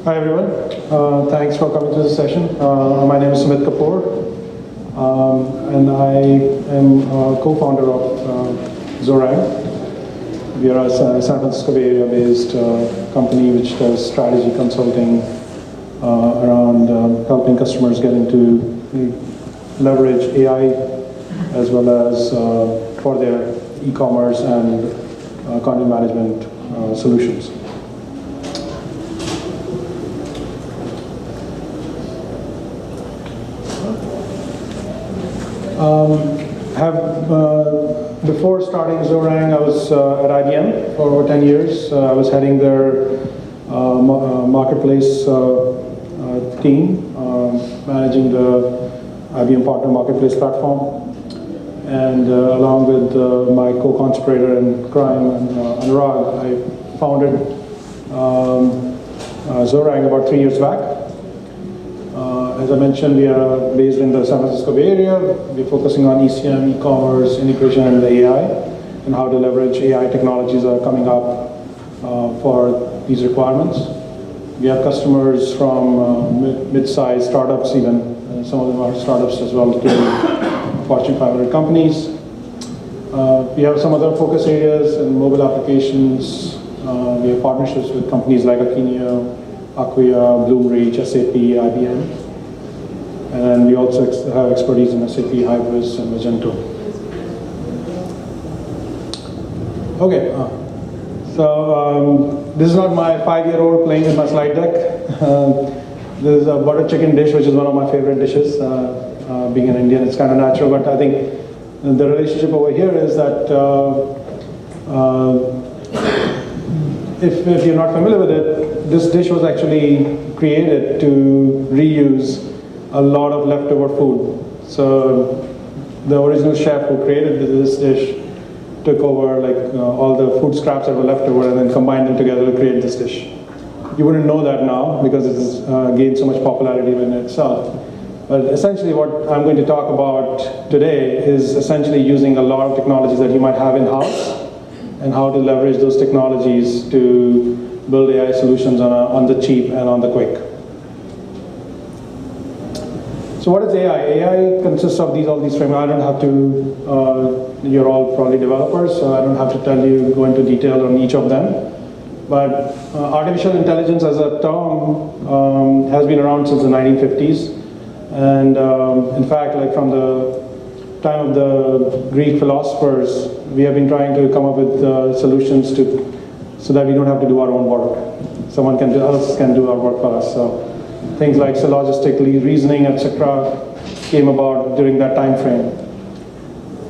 Hi everyone, thanks for coming to this session. My name is Sumit Kapoor, and I am a co-founder of Zorang. We are a San Francisco Bay Area based company which does strategy consulting around helping customers get into leverage AI as well as for their e-commerce and content management solutions. Before starting Zorang, I was at IBM for over 10 years. I was heading their marketplace team, managing the IBM Partner Marketplace platform. And along with my co-conspirator in crime, Anurag, I founded Zorang about 3 years back. As I mentioned, we are based in the San Francisco Bay Area. We're focusing on ECM, e-commerce, integration, and the AI, and how to leverage AI technologies that are coming up for these requirements. We have customers from mid-sized startups even, and some of them are startups as well, to Fortune 500 companies. We have some other focus areas in mobile applications. We have partnerships with companies like Akinio, Acquia, Bloomreach, SAP, IBM. And we also have expertise in SAP, Hybris, and Magento. Okay, so this is not my 5-year-old playing with my slide deck. This is a butter chicken dish, which is one of my favorite dishes. Being an Indian, it's kind of natural, but I think the relationship over here is that if you're not familiar with it, this dish was actually created to reuse a lot of leftover food. So the original chef who created this dish took over all the food scraps that were left over and then combined them together to create this dish. You wouldn't know that now because it has gained so much popularity in itself. But essentially what I'm going to talk about today is essentially using a lot of technologies that you might have in-house and how to leverage those technologies to build AI solutions on the cheap and on the quick. So what is AI? AI consists of all these frameworks. I don't have to, you're all probably developers, so I don't have to go into detail on each of them. But artificial intelligence as a term has been around since the 1950s. And in fact, from the time of the Greek philosophers, we have been trying to come up with solutions so that we don't have to do our own work. Someone else can do our work for us. So things like syllogistic reasoning, etc., came about during that time frame.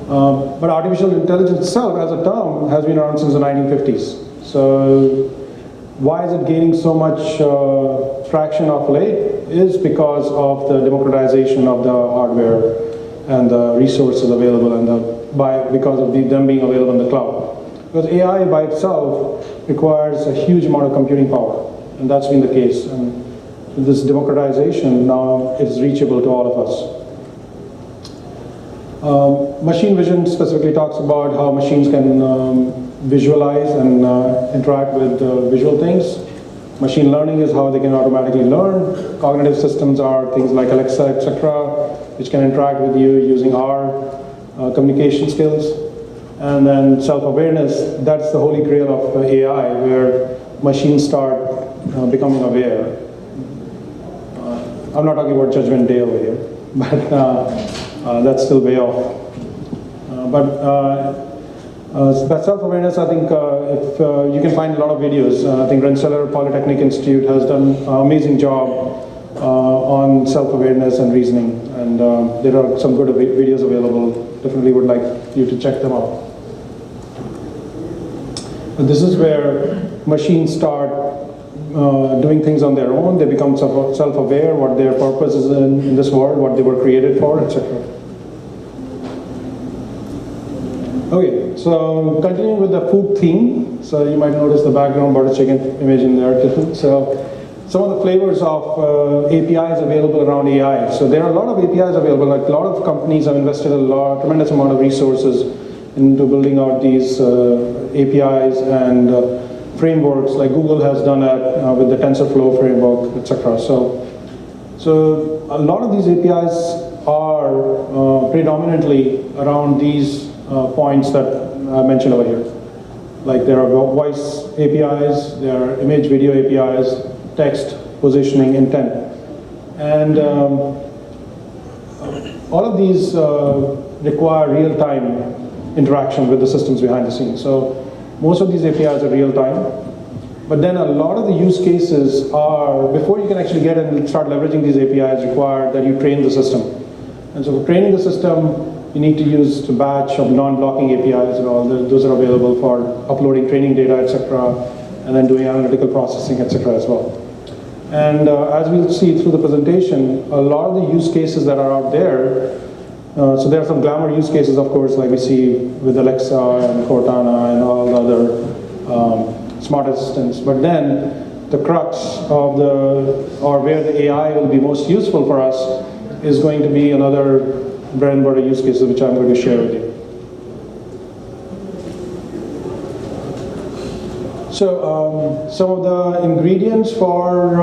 But artificial intelligence itself, as a term, has been around since the 1950s. So why is it gaining so much traction of late? Is because of the democratization of the hardware and the resources available, and because of them being available in the cloud. Because AI by itself requires a huge amount of computing power, and that's been the case. And this democratization now is reachable to all of us. Machine vision specifically talks about how machines can visualize and interact with visual things. Machine learning is how they can automatically learn. Cognitive systems are things like Alexa, etc., which can interact with you using our communication skills. And then self-awareness, that's the holy grail of AI, where machines start becoming aware. I'm not talking about Judgment Day over here, but that's still way off. But self-awareness, I think if you can find a lot of videos. I think Rensselaer Polytechnic Institute has done an amazing job on self-awareness and reasoning, and there are some good videos available. Definitely would like you to check them out. But this is where machines start doing things on their own. They become self-aware, what their purpose is in this world, what they were created for, etc. Okay, so continuing with the food theme. So you might notice the background butter chicken image in there too. So some of the flavors of APIs available around AI. So there are a lot of APIs available. Like a lot of companies have invested tremendous amount of resources into building out these APIs and frameworks, like Google has done that with the TensorFlow framework, etc. So a lot of these APIs are predominantly around these points that I mentioned over here. Like there are voice APIs, there are image video APIs, text, positioning, intent. And all of these require real-time interaction with the systems behind the scenes. So most of these APIs are real-time. But then a lot of the use cases are, before you can actually get and start leveraging these APIs, require that you train the system. And so for training the system, you need to use a batch of non-blocking APIs and all. Those are available for uploading training data, etc., and then doing analytical processing, etc. as well. And as we'll see through the presentation, a lot of the use cases that are out there, so there are some glamour use cases, of course, like we see with Alexa and Cortana and all the other smart assistants. But then the crux of or where the AI will be most useful for us is going to be another bread and butter use cases, which I'm going to share with you. So some of the ingredients for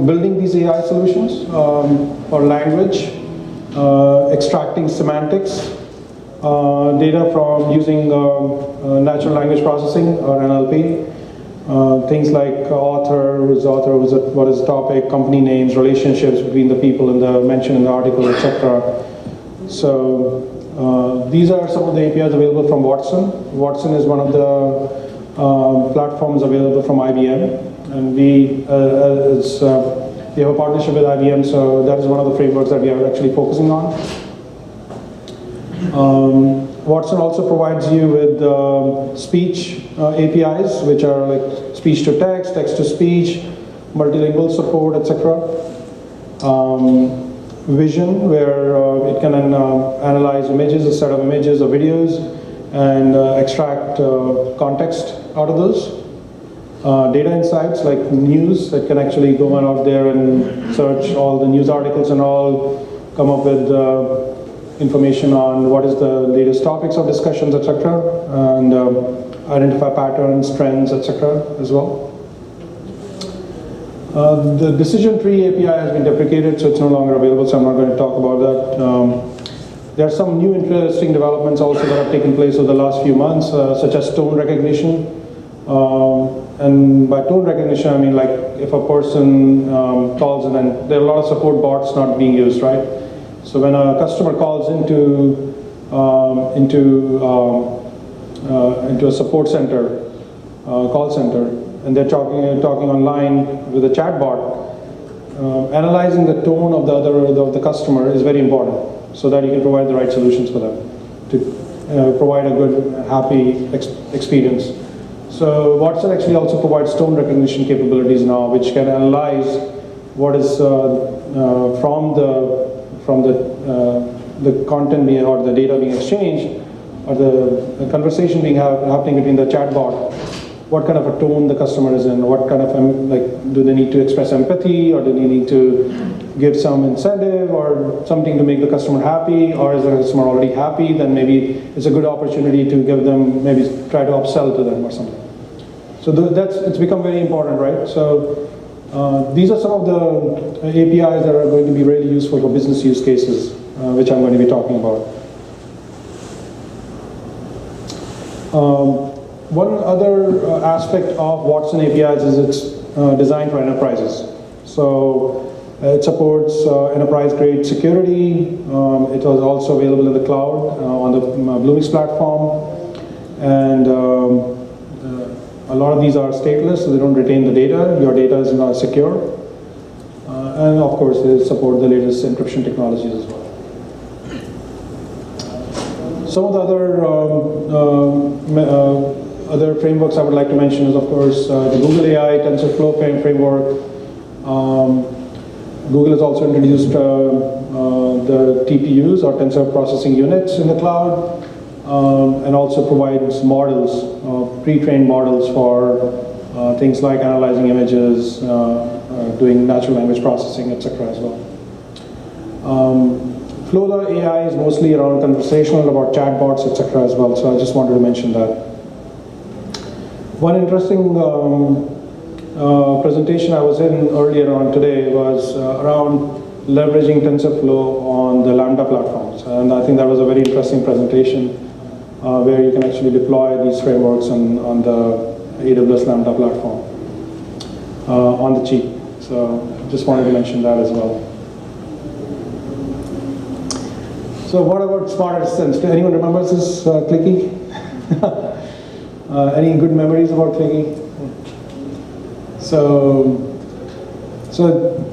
building these AI solutions are language, extracting semantics, data from using natural language processing or NLP, things like what is the topic, company names, relationships between the people mentioned in the article, etc. So these are some of the APIs available from Watson. Watson is one of the platforms available from IBM, and we have a partnership with IBM, so that is one of the frameworks that we are actually focusing on. Watson also provides you with speech APIs, which are like speech to text, text to speech, multilingual support, etc. Vision, where it can analyze images, a set of images or videos, and extract context out of those. Data insights, like news, that can actually go on out there and search all the news articles and all, come up with information on what is the latest topics of discussions, etc., and identify patterns, trends, etc. as well. The decision tree API has been deprecated, so it's no longer available, so I'm not going to talk about that. There are some new interesting developments also that have taken place over the last few months, such as tone recognition. And by tone recognition, I mean like if a person calls in, and there are a lot of support bots not being used, right? So when a customer calls into a support center, call center, and they're talking online with a chat bot, analyzing the tone of the customer is very important, so that you can provide the right solutions for them to provide a good, happy experience. So Watson actually also provides tone recognition capabilities now, which can analyze what is from the content or the data being exchanged, or the conversation happening between the chatbot, what kind of a tone the customer is in, what kind of, do they need to express empathy, or do they need to give some incentive or something to make the customer happy, or is the customer already happy, then maybe it's a good opportunity to give them, maybe try to upsell to them or something. So it's become very important, right? So these are some of the APIs that are going to be really useful for business use cases, which I'm going to be talking about. One other aspect of Watson APIs is it's designed for enterprises. So it supports enterprise-grade security. It was also available in the cloud on the Bluemix platform. And a lot of these are stateless, so they don't retain the data. Your data is not secure. And of course, they support the latest encryption technologies as well. Some of the other frameworks I would like to mention is, of course, the Google AI TensorFlow framework. Google has also introduced the TPUs, or tensor processing units, in the cloud, and also provides models, pre-trained models for things like analyzing images, doing natural language processing, etc. as well. Flowla AI is mostly around conversational, about chatbots, etc. as well, so I just wanted to mention that. One interesting presentation I was in earlier on today was around leveraging TensorFlow on the Lambda platforms. And I think that was a very interesting presentation where you can actually deploy these frameworks on the AWS Lambda platform on the cheap. So just wanted to mention that as well. So what about smart assistants? Does anyone remember this Clicky? Any good memories about Clicky? So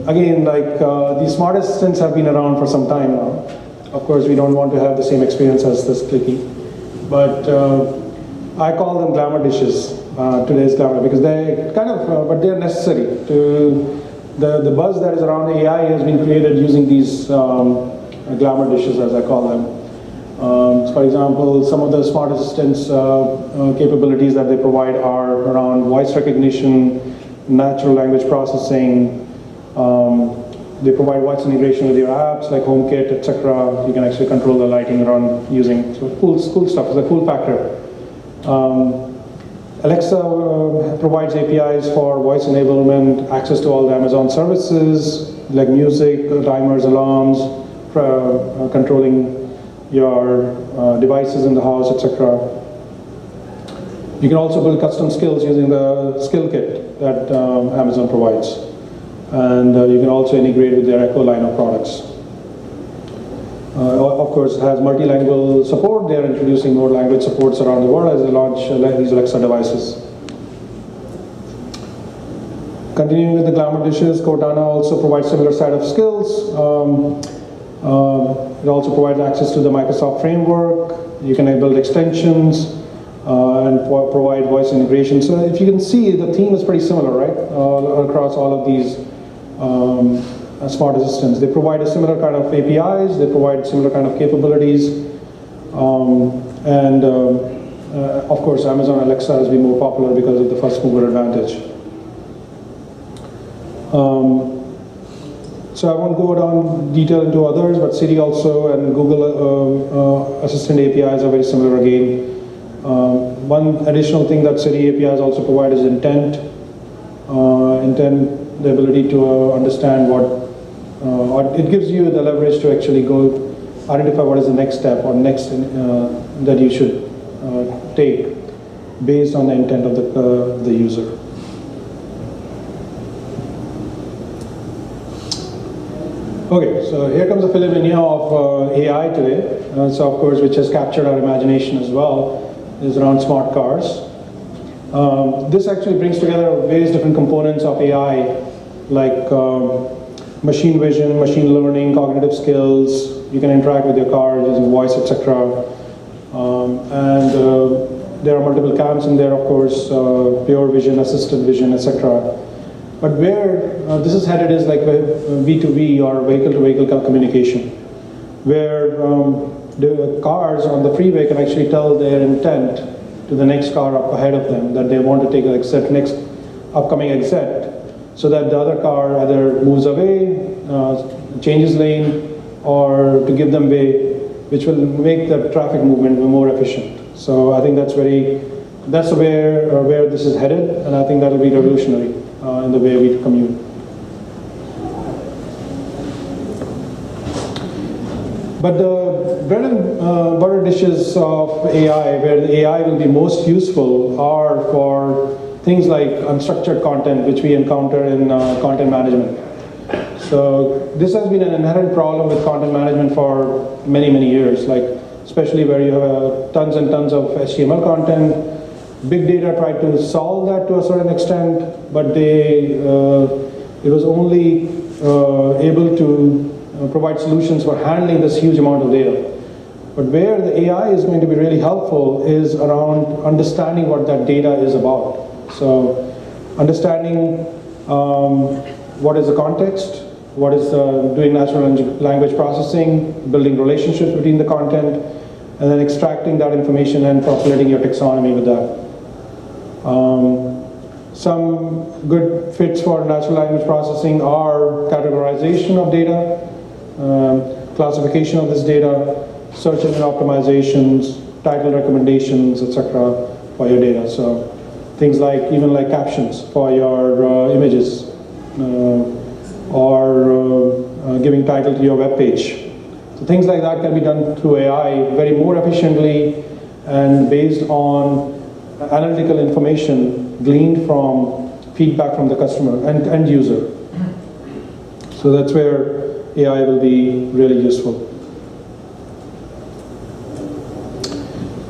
again, like these smart assistants have been around for some time now. Of course, we don't want to have the same experience as this Clicky, but I call them glamour dishes. Today's glamour, because they kind of, but they're necessary to the buzz that is around AI has been created using these glamour dishes, as I call them. For example, some of the smart assistants capabilities that they provide are around voice recognition, natural language processing. They provide voice integration with your apps like HomeKit, etc. You can actually control the lighting around using cool stuff. It's a cool factor. Alexa provides APIs for voice enablement, access to all the Amazon services like music, timers, alarms, controlling your devices in the house, etc. You can also build custom skills using the skill kit that Amazon provides. And you can also integrate with their Echo line of products. Of course, it has multilingual support. They are introducing more language supports around the world as they launch these Alexa devices. Continuing with the glamour dishes, Cortana also provides similar set of skills. It also provides access to the Microsoft framework. You can build extensions and provide voice integration. So if you can see, the theme is pretty similar, right? Across all of these smart assistants. They provide a similar kind of APIs, they provide similar kind of capabilities, and of course Amazon Alexa has been more popular because of the first mover advantage. So I won't go down detail into others, but Siri also and Google Assistant APIs are very similar again. One additional thing that Siri APIs also provide is intent, the ability to understand what it gives you the leverage to actually go identify what is the next step or next that you should take based on the intent of the user. Okay, so here comes a filet mignon of AI today. So of course, which has captured our imagination as well, is around smart cars. This actually brings together various different components of AI, like machine vision, machine learning, cognitive skills. You can interact with your car using voice, etc. There are multiple cams in there, of course, pure vision, assisted vision, etc. But where this is headed is like V2V or vehicle-to-vehicle communication, where the cars on the freeway can actually tell their intent to the next car up ahead of them that they want to take an exit, next upcoming exit, so that the other car either moves away, changes lane, or to give them way, which will make the traffic movement more efficient. So I think that's where this is headed, and I think that will be revolutionary in the way we commute. But the bread and butter dishes of AI, where the AI will be most useful, are for things like unstructured content, which we encounter in content management. So this has been an inherent problem with content management for many, many years, like especially where you have tons and tons of HTML content. Big data tried to solve that to a certain extent, but it was only able to provide solutions for handling this huge amount of data. But where the AI is going to be really helpful is around understanding what that data is about. So understanding what is the context, what is doing natural language processing, building relationships between the content, and then extracting that information and populating your taxonomy with that. Some good fits for natural language processing are categorization of data, classification of this data, search engine optimizations, title recommendations, etc. for your data. So Things like even like captions for your images, or giving title to your web page. So things like that can be done through AI very more efficiently and based on analytical information gleaned from feedback from the customer and end user. So that's where AI will be really useful.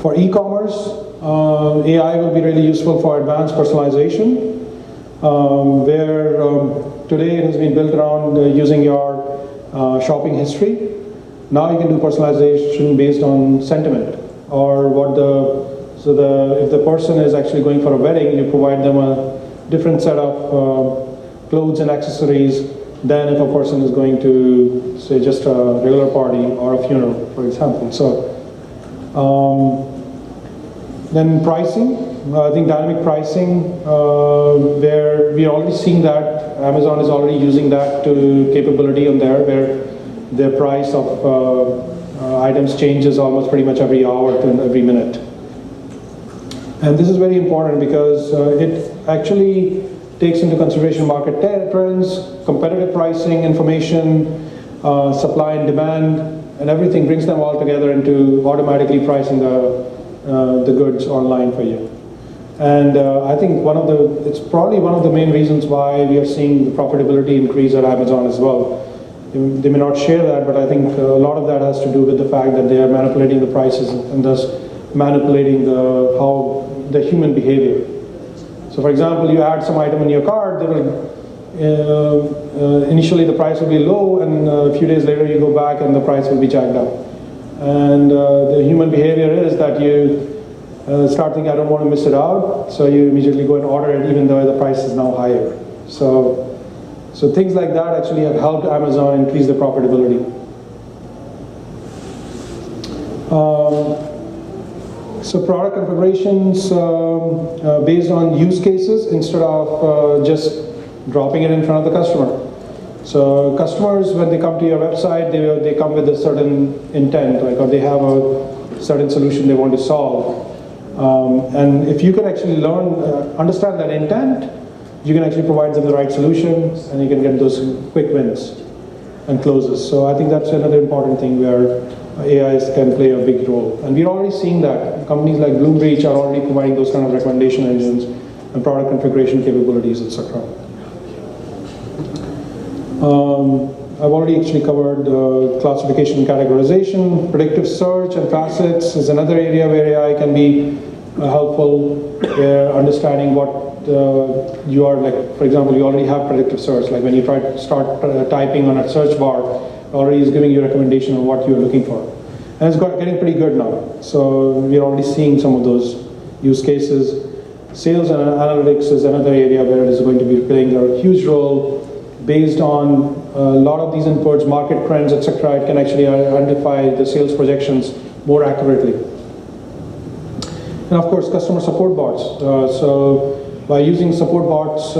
For e-commerce, AI will be really useful for advanced personalization, where today it has been built around using your shopping history. Now you can do personalization based on sentiment, or if the person is actually going for a wedding, you provide them a different set of clothes and accessories than if a person is going to, say, just a regular party or a funeral, for example. So then pricing, I think dynamic pricing, where we are already seeing that Amazon is already using that capability on there, where their price of items changes almost pretty much every hour to every minute. And this is very important because it actually takes into consideration market trends, competitive pricing information, supply and demand, and everything, brings them all together into automatically pricing the goods online for you. And I think it's probably one of the main reasons why we are seeing the profitability increase at Amazon as well. They may not share that, but I think a lot of that has to do with the fact that they are manipulating the prices and thus manipulating the human behavior. So for example, you add some item in your cart, initially the price will be low, and a few days later you go back and the price will be jacked up. And the human behavior is that you start thinking, I don't want to miss it out, so you immediately go and order it even though the price is now higher. So things like that actually have helped Amazon increase the profitability. So product configurations based on use cases instead of just dropping it in front of the customer. So customers, when they come to your website, they come with a certain intent, or they have a certain solution they want to solve. And if you can actually understand that intent, you can actually provide them the right solution, and you can get those quick wins and closes. So I think that's another important thing where AIs can play a big role. And we're already seeing that. Companies like Bloomreach are already providing those kind of recommendation engines and product configuration capabilities, etc. I've already actually covered classification and categorization. Predictive search and facets is another area where AI can be helpful, where understanding what you are, like, for example, you already have predictive search. Like when you try to start typing on a search bar, already is giving you a recommendation of what you're looking for. And it's getting pretty good now. So we're already seeing some of those use cases. Sales and analytics is another area where it is going to be playing a huge role based on a lot of these inputs, market trends, etc. It can actually identify the sales projections more accurately. And of course, customer support bots. So by using support bots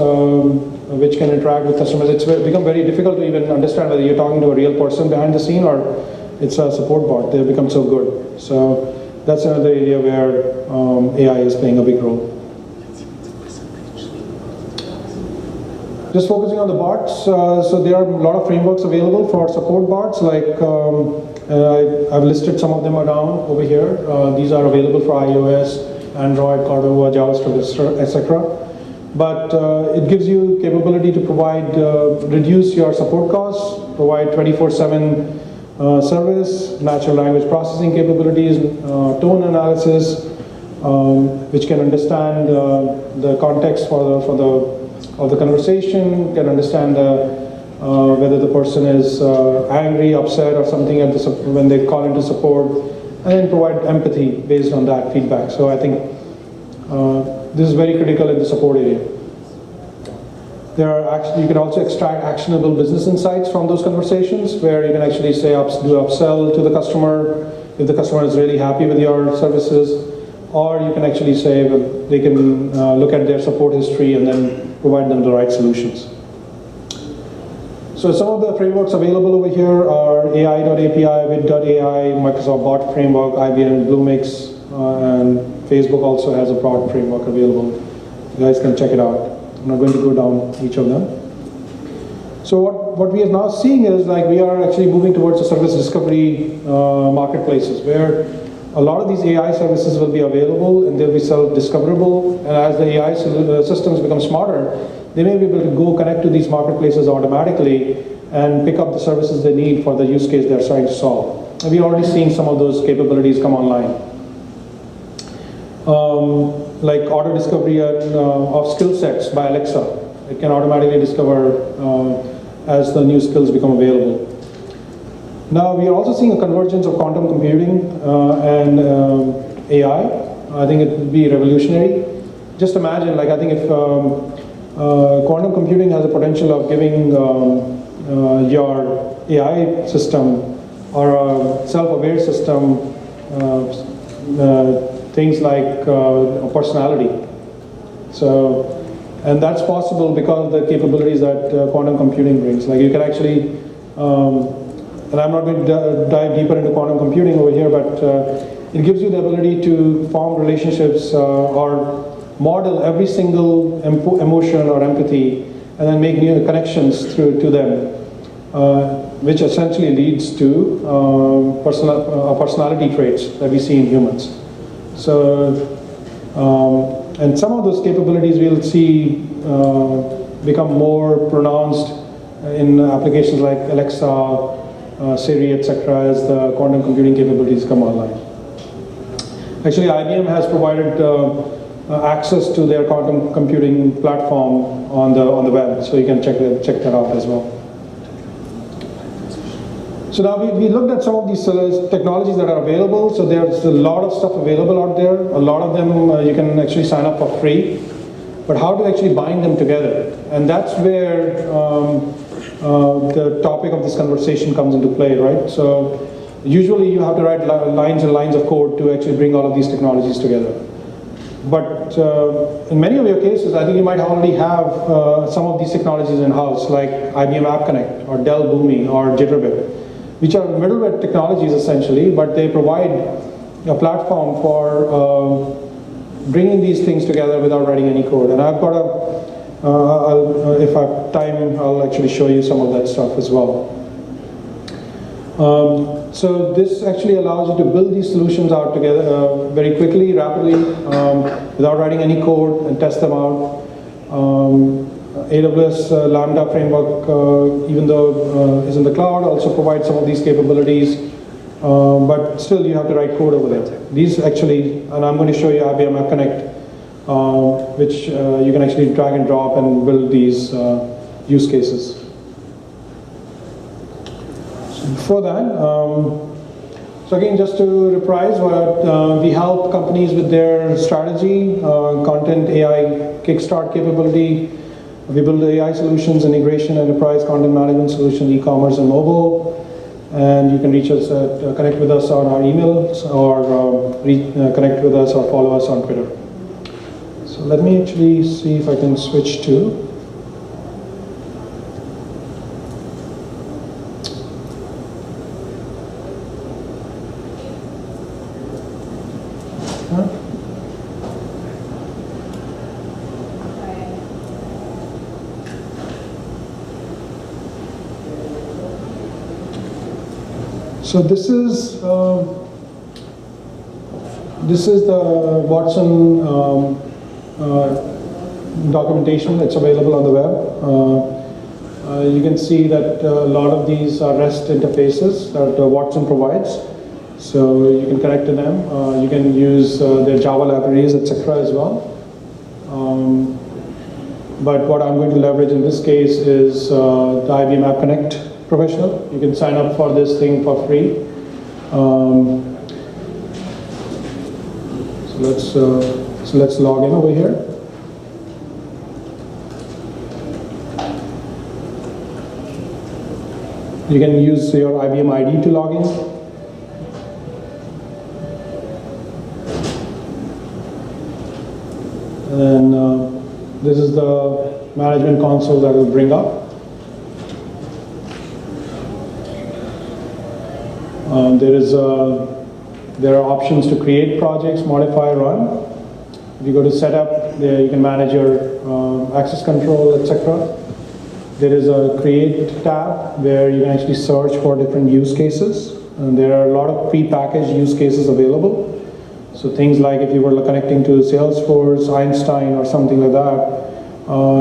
which can interact with customers, it's become very difficult to even understand whether you're talking to a real person behind the scene or it's a support bot. They've become so good. So that's another area where AI is playing a big role. Just focusing on the bots, so there are a lot of frameworks available for support bots, like I've listed some of them down over here. These are available for iOS, Android, Cordova, JavaScript, etc. But it gives you capability to reduce your support costs, provide 24/7 service, natural language processing capabilities, tone analysis, which can understand the context of the conversation, can understand whether the person is angry, upset, or something when they call into support, and then provide empathy based on that feedback. So I think this is very critical in the support area. You can also extract actionable business insights from those conversations, where you can actually say do upsell to the customer if the customer is really happy with your services, or you can actually say that they can look at their support history and then provide them the right solutions. So some of the frameworks available over here are AI.api, Vid.ai, Microsoft Bot Framework, IBM Bluemix, and Facebook also has a broad framework available. You guys can check it out. I'm not going to go down each of them. So what we are now seeing is like we are actually moving towards the service discovery marketplaces, where a lot of these AI services will be available and they'll be self-discoverable. And as the AI systems become smarter, they may be able to go connect to these marketplaces automatically and pick up the services they need for the use case they're trying to solve. And we're already seeing some of those capabilities come online. Like auto discovery of skill sets by Alexa. It can automatically discover as the new skills become available. Now we are also seeing a convergence of quantum computing and AI. I think it will be revolutionary. Just imagine, like I think if quantum computing has the potential of giving your AI system or a self-aware system things like personality. So, and that's possible because of the capabilities that quantum computing brings. Like you can actually, and I'm not going to dive deeper into quantum computing over here, but it gives you the ability to form relationships or model every single emotion or empathy, and then make new connections to them, which essentially leads to personality traits that we see in humans. So, and some of those capabilities we'll see become more pronounced in applications like Alexa, Siri, etc., as the quantum computing capabilities come online. Actually, IBM has provided access to their quantum computing platform on the web, so you can check that out as well. So now we looked at some of these technologies that are available. So there's a lot of stuff available out there. A lot of them you can actually sign up for free. But how to actually bind them together? And that's where the topic of this conversation comes into play, right? So usually you have to write lines and lines of code to actually bring all of these technologies together. But in many of your cases, I think you might already have some of these technologies in-house, like IBM App Connect or Dell Boomi or Jitterbit, which are middleware technologies essentially, but they provide a platform for bringing these things together without writing any code. And I've got if I have time, I'll actually show you some of that stuff as well. So this actually allows you to build these solutions out together very quickly, rapidly, without writing any code, and test them out. AWS Lambda framework, even though is in the cloud, also provides some of these capabilities, but still you have to write code over there. These actually, and I'm going to show you IPMap Connect, which you can actually drag and drop and build these use cases. So before that, so again, just to reprise, we help companies with their strategy, content, AI, kickstart capability. We build AI solutions, integration, enterprise content management solution, e-commerce and mobile. And you can reach us at, connect with us on our emails, or connect with us or follow us on Twitter. So let me actually see if I can switch to. So this is the Watson documentation that's available on the web. You can see that a lot of these are REST interfaces that Watson provides. So you can connect to them. You can use their Java libraries, etc. as well. But what I'm going to leverage in this case is the IBM App Connect Professional. You can sign up for this thing for free. So let's log in over here. You can use your IBM ID to log in. And this is the management console that will bring up. There are options to create projects, modify, run. If you go to setup, there you can manage your access control, etc. There is a create tab where you can actually search for different use cases. And there are a lot of pre-packaged use cases available. So things like if you were connecting to Salesforce, Einstein, or something like that,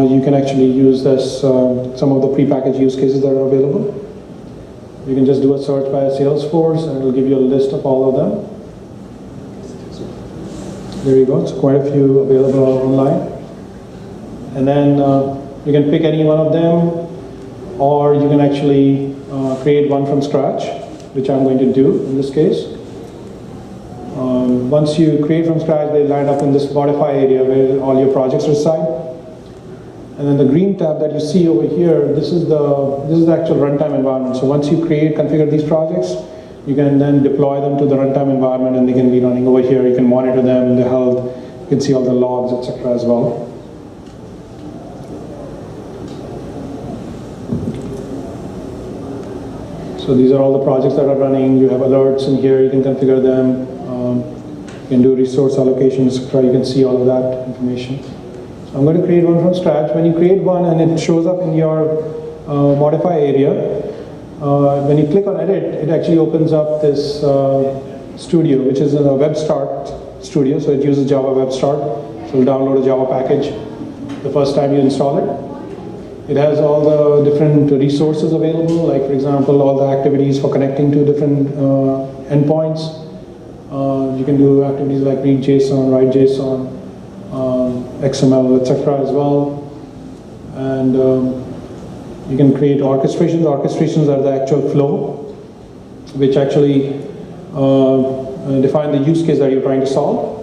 you can actually use this, some of the pre-packaged use cases that are available. You can just do a search by Salesforce and it will give you a list of all of them. There you go, it's quite a few available online. And then you can pick any one of them, or you can actually create one from scratch, which I'm going to do in this case. Once you create from scratch, they land up in this modify area where all your projects reside. And then the green tab that you see over here, this is the actual runtime environment. So once you configure these projects, you can then deploy them to the runtime environment and they can be running over here. You can monitor them, the health, you can see all the logs, etc. as well. So these are all the projects that are running. You have alerts in here, you can configure them. You can do resource allocation, etc. You can see all of that information. So I'm going to create one from scratch. When you create one and it shows up in your modify area, when you click on edit, it actually opens up this studio, which is a web start studio. So it uses Java web start. So you'll download a Java package the first time you install it. It has all the different resources available, like for example, all the activities for connecting to different endpoints. You can do activities like read JSON, write JSON, XML, etc. as well. And you can create orchestrations. Orchestrations are the actual flow, which actually define the use case that you're trying to solve.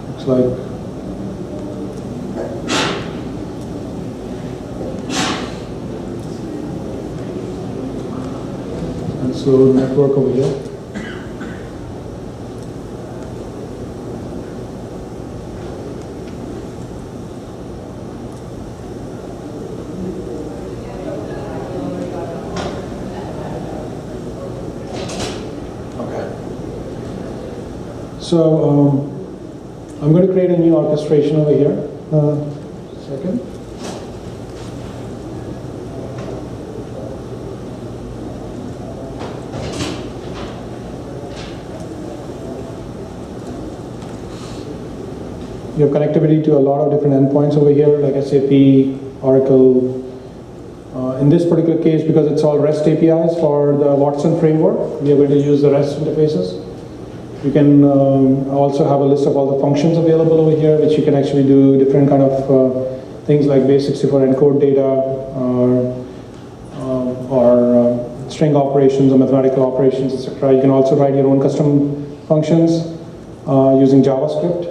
Looks like so network over here. Okay. So I'm going to create a new orchestration over here. Second. You have connectivity to a lot of different endpoints over here, like SAP, Oracle. In this particular case, because it's all REST APIs for the Watson framework, we are going to use the REST interfaces. You can also have a list of all the functions available over here, which you can actually do different kind of things like base64 encode data, or string operations or mathematical operations, etc. You can also write your own custom functions using JavaScript.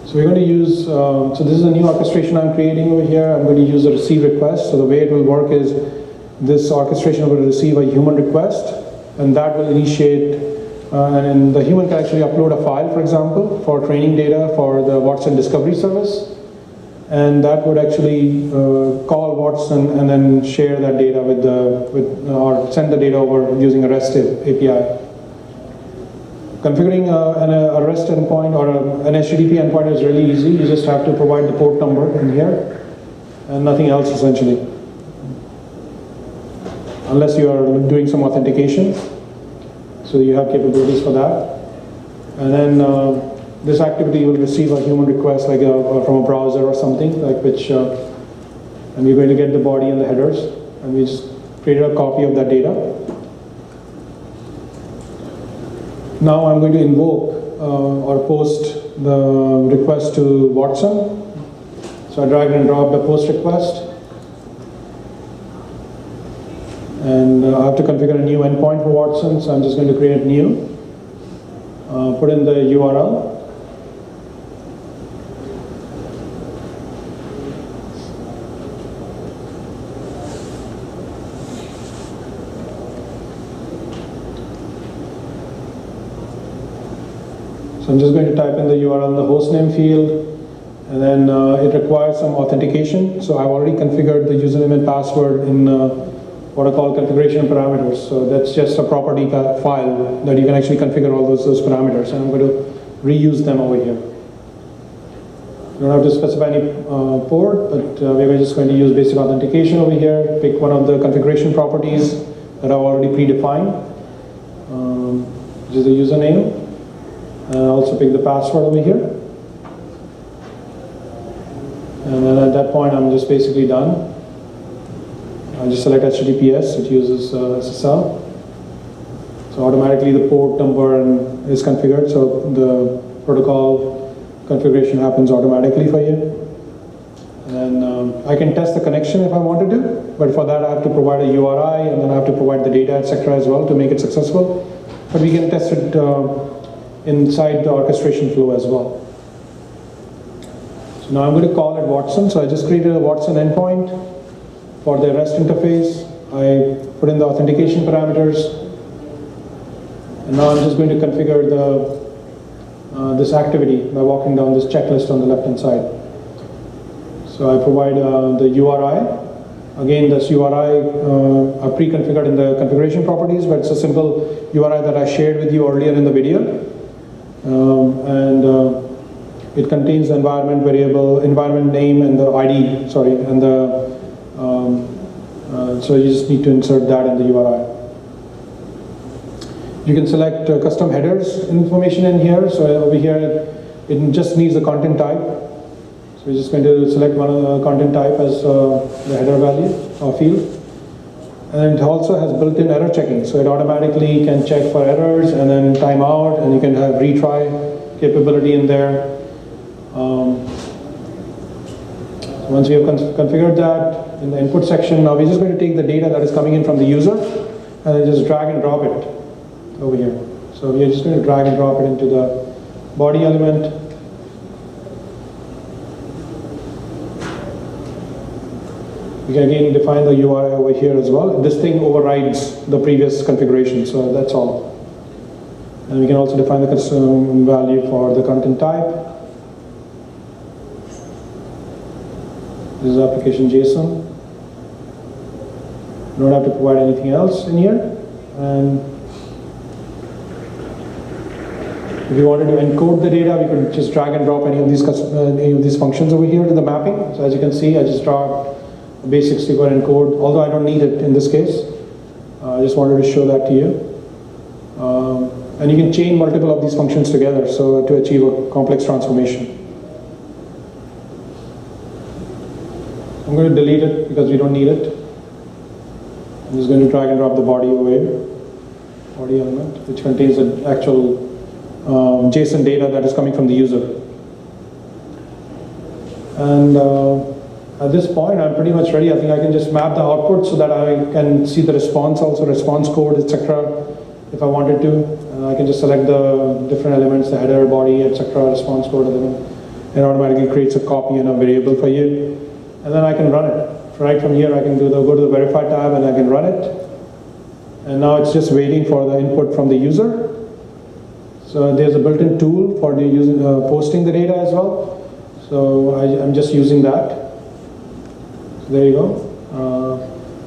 So we're going to use, so this is a new orchestration I'm creating over here. I'm going to use a receive request. So the way it will work is this orchestration will receive a human request, and that will initiate, and the human can actually upload a file, for example, for training data for the Watson Discovery Service. And that would actually call Watson and then share that data or send the data over using a REST API. Configuring a REST endpoint or an HTTP endpoint is really easy. You just have to provide the port number in here and nothing else essentially. Unless you are doing some authentication. So you have capabilities for that. And then this activity will receive a human request like from a browser or something, like which, and we're going to get the body and the headers. And we just created a copy of that data. Now I'm going to invoke or post the request to Watson. So I drag and drop the post request. And I have to configure a new endpoint for Watson, so I'm just going to create new. Put in the URL. So I'm just going to type in the URL in the hostname field, and then it requires some authentication. So I've already configured the username and password in what are called configuration parameters. So that's just a property file that you can actually configure all those parameters, and I'm going to reuse them over here. You don't have to specify any port, but we're just going to use basic authentication over here. Pick one of the configuration properties that I've already predefined, which is the username. And also pick the password over here. And then at that point, I'm just basically done. I just select HTTPS, it uses SSL. So automatically the port number is configured, so the protocol configuration happens automatically for you. And I can test the connection if I wanted to, but for that I have to provide a URI, and then I have to provide the data, etc. as well to make it successful. But we can test it inside the orchestration flow as well. So now I'm going to call it Watson. So I just created a Watson endpoint for the REST interface. I put in the authentication parameters, and now I'm just going to configure this activity by walking down this checklist on the left hand side. So I provide the URI. Again, this URI are pre-configured in the configuration properties, but it's a simple URI that I shared with you earlier in the video. It contains the environment variable, environment name, and the ID, and the so you just need to insert that in the URI. You can select custom headers information in here. So over here, it just needs a content type. So we're just going to select one content type as the header value or field. And it also has built-in error checking. So it automatically can check for errors and then time out, and you can have retry capability in there. Once we have configured that in the input section, now we're just going to take the data that is coming in from the user and then just drag and drop it over here. So we're just going to drag and drop it into the body element. We can again define the URI over here as well. This thing overrides the previous configuration, so that's all. And we can also define the custom value for the content type. This is application JSON. You don't have to provide anything else in here. And if you wanted to encode the data, we could just drag and drop any of these functions over here to the mapping. So as you can see, I just dropped a basic SQL encode, although I don't need it in this case. I just wanted to show that to you. And you can chain multiple of these functions together so to achieve a complex transformation. I'm going to delete it because we don't need it. I'm just going to drag and drop the body over here, body element, which contains the actual JSON data that is coming from the user. And at this point, I'm pretty much ready. I think I can just map the output so that I can see the response, also response code, etc. if I wanted to. I can just select the different elements, the header, body, etc., response code, and it automatically creates a copy and a variable for you. And then I can run it. Right from here, I can go to the verify tab and I can run it. And now it's just waiting for the input from the user. So there's a built-in tool for the user, posting the data as well. So I'm just using that. So there you go.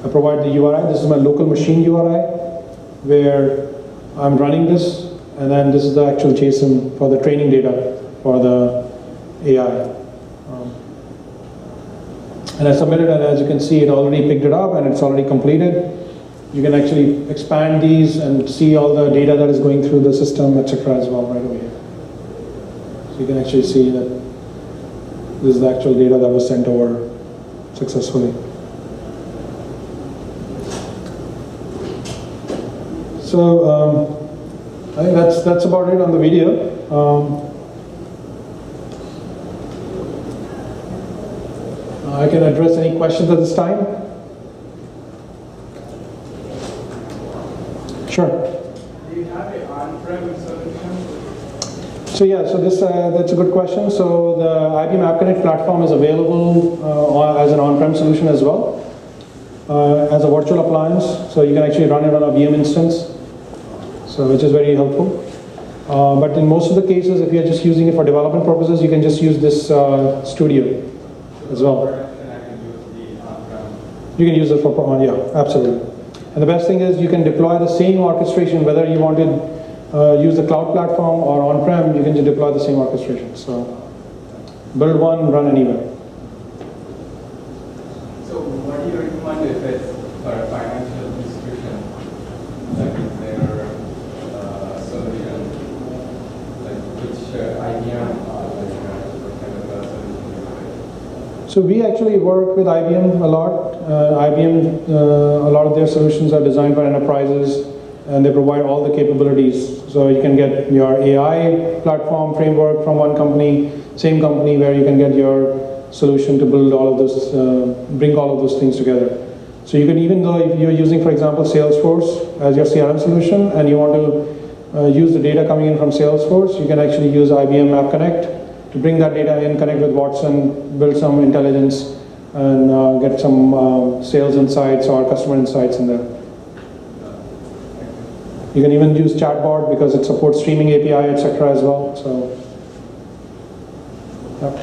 I provide the URI. This is my local machine URI where I'm running this, and then this is the actual JSON for the training data for the AI. And I submitted, and as you can see, it already picked it up and it's already completed. You can actually expand these and see all the data that is going through the system, etc. as well right over here. So you can actually see that this is the actual data that was sent over successfully. So I think that's about it on the video. I can address any questions at this time. Sure. Do you have an on-prem solution? So yeah, so that's a good question. So the IPMap Connect platform is available as an on-prem solution as well, as a virtual appliance. So you can actually run it on a VM instance, so which is very helpful. But in most of the cases, if you're just using it for development purposes, you can just use this studio as well. You can use it for, yeah, absolutely. And the best thing is you can deploy the same orchestration, whether you want to use the cloud platform or on-prem, you can just deploy the same orchestration. So build one, run anywhere. So what do you recommend if it's for a financial institution? Like is there a solution, like which IBM what kind of a solution? So we actually work with IBM a lot. IBM, a lot of their solutions are designed for enterprises, and they provide all the capabilities. So you can get your AI platform framework from one company, same company where you can get your solution to build all of this, bring all of those things together. So you can, even though if you're using, for example, Salesforce as your CRM solution, and you want to use the data coming in from Salesforce, you can actually use IBM Map Connect to bring that data in, connect with Watson, build some intelligence, and get some sales insights or customer insights in there. You can even use chatbot because it supports streaming API, etc. as well. So, yeah.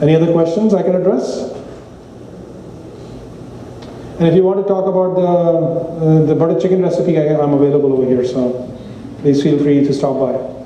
Any other questions I can address? And if you want to talk about the butter chicken recipe, I'm available over here. So please feel free to stop by.